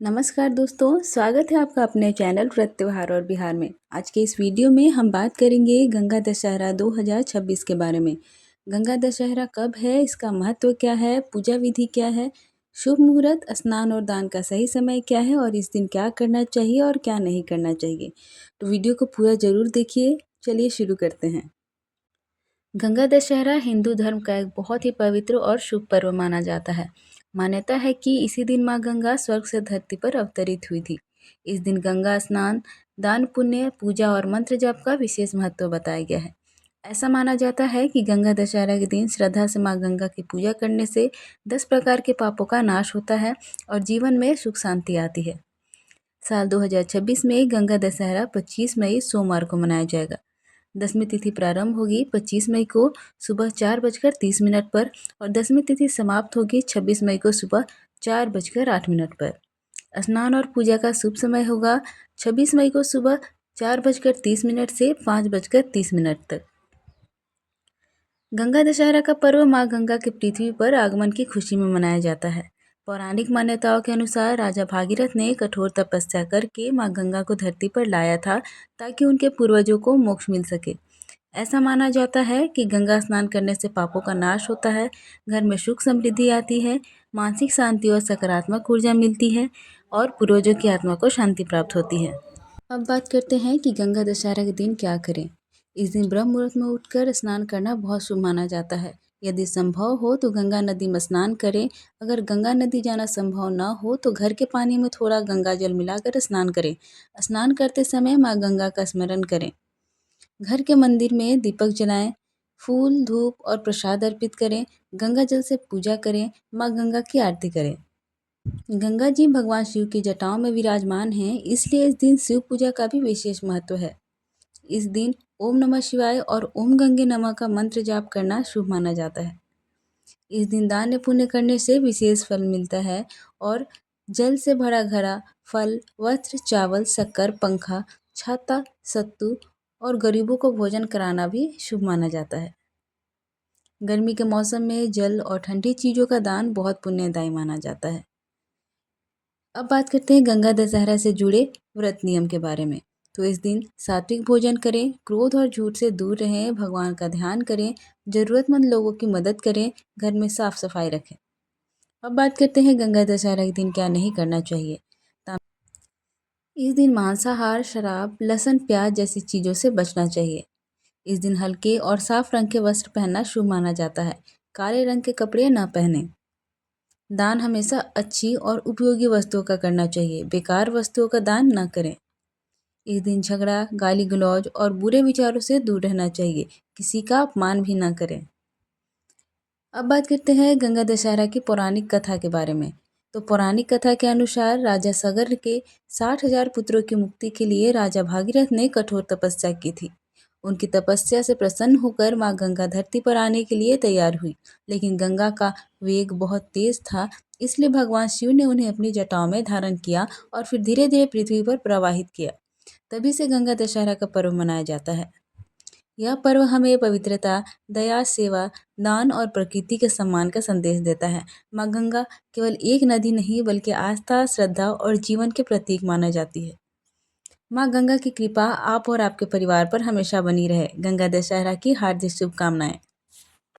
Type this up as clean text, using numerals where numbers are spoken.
नमस्कार दोस्तों, स्वागत है आपका अपने चैनल व्रत त्योहार और बिहार में। आज के इस वीडियो में हम बात करेंगे गंगा दशहरा 2026 के बारे में। गंगा दशहरा कब है, इसका महत्व क्या है, पूजा विधि क्या है, शुभ मुहूर्त, स्नान और दान का सही समय क्या है और इस दिन क्या करना चाहिए और क्या नहीं करना चाहिए। तो वीडियो को पूरा ज़रूर देखिए। चलिए शुरू करते हैं। गंगा दशहरा हिंदू धर्म का एक बहुत ही पवित्र और शुभ पर्व माना जाता है। मान्यता है कि इसी दिन माँ गंगा स्वर्ग से धरती पर अवतरित हुई थी। इस दिन गंगा स्नान, दान पुण्य, पूजा और मंत्र जाप का विशेष महत्व बताया गया है। ऐसा माना जाता है कि गंगा दशहरा के दिन श्रद्धा से माँ गंगा की पूजा करने से 10 प्रकार के पापों का नाश होता है और जीवन में सुख शांति आती है। साल 2026 में गंगा दशहरा 25 मई सोमवार को मनाया जाएगा। दसवीं तिथि प्रारंभ होगी 25 मई को सुबह 4:30 पर और दसवीं तिथि समाप्त होगी 26 मई को सुबह 4:08 पर। स्नान और पूजा का शुभ समय होगा 26 मई को सुबह 4:30 से 5:30 तक। गंगा दशहरा का पर्व माँ गंगा के पृथ्वी पर आगमन की खुशी में मनाया जाता है। पौराणिक मान्यताओं के अनुसार राजा भागीरथ ने कठोर तपस्या करके माँ गंगा को धरती पर लाया था ताकि उनके पूर्वजों को मोक्ष मिल सके। ऐसा माना जाता है कि गंगा स्नान करने से पापों का नाश होता है, घर में सुख समृद्धि आती है, मानसिक शांति और सकारात्मक ऊर्जा मिलती है और पूर्वजों की आत्मा को शांति प्राप्त होती है। अब बात करते हैं कि गंगा दशहरा के दिन क्या करें। इस दिन ब्रह्म मुहूर्त में उठकर स्नान करना बहुत शुभ माना जाता है। यदि संभव हो तो गंगा नदी में स्नान करें। अगर गंगा नदी जाना संभव न हो तो घर के पानी में थोड़ा गंगा जल मिलाकर स्नान करें। स्नान करते समय माँ गंगा का स्मरण करें। घर के मंदिर में दीपक जलाएं, फूल, धूप और प्रसाद अर्पित करें। गंगा जल से पूजा करें, माँ गंगा की आरती करें। गंगा जी भगवान शिव की जटाओं में विराजमान हैं, इसलिए इस दिन शिव पूजा का भी विशेष महत्व है। इस दिन ओम नमः शिवाय और ओम गंगे नमः का मंत्र जाप करना शुभ माना जाता है। इस दिन दान पुण्य करने से विशेष फल मिलता है और जल से भरा घड़ा, फल, वस्त्र, चावल, शक्कर, पंखा, छाता, सत्तू और गरीबों को भोजन कराना भी शुभ माना जाता है। गर्मी के मौसम में जल और ठंडी चीज़ों का दान बहुत पुण्यदायी माना जाता है। अब बात करते हैं गंगा दशहरा से जुड़े व्रत नियम के बारे में। तो इस दिन सात्विक भोजन करें, क्रोध और झूठ से दूर रहें, भगवान का ध्यान करें, ज़रूरतमंद लोगों की मदद करें, घर में साफ सफाई रखें। अब बात करते हैं गंगा दशहरा के दिन क्या नहीं करना चाहिए। इस दिन मांसाहार, शराब, लहसुन, प्याज जैसी चीज़ों से बचना चाहिए। इस दिन हल्के और साफ रंग के वस्त्र पहनना शुभ माना जाता है। काले रंग के कपड़े न पहनें। दान हमेशा अच्छी और उपयोगी वस्तुओं का करना चाहिए, बेकार वस्तुओं का दान न करें। इस दिन झगड़ा, गाली गलौज और बुरे विचारों से दूर रहना चाहिए, किसी का अपमान भी न करें। अब बात करते हैं गंगा दशहरा की पौराणिक कथा के बारे में। तो पौराणिक कथा के अनुसार राजा सगर के 60,000 पुत्रों की मुक्ति के लिए राजा भागीरथ ने कठोर तपस्या की थी। उनकी तपस्या से प्रसन्न होकर माँ गंगा धरती पर आने के लिए तैयार हुई, लेकिन गंगा का वेग बहुत तेज था, इसलिए भगवान शिव ने उन्हें अपनी जटाओं में धारण किया और फिर धीरे धीरे पृथ्वी पर प्रवाहित किया। तभी से गंगा दशहरा का पर्व मनाया जाता है। यह पर्व हमें पवित्रता, दया, सेवा, दान और प्रकृति के सम्मान का संदेश देता है। माँ गंगा केवल एक नदी नहीं बल्कि आस्था, श्रद्धा और जीवन के प्रतीक माना जाती है। माँ गंगा की कृपा आप और आपके परिवार पर हमेशा बनी रहे। गंगा दशहरा की हार्दिक शुभकामनाएं।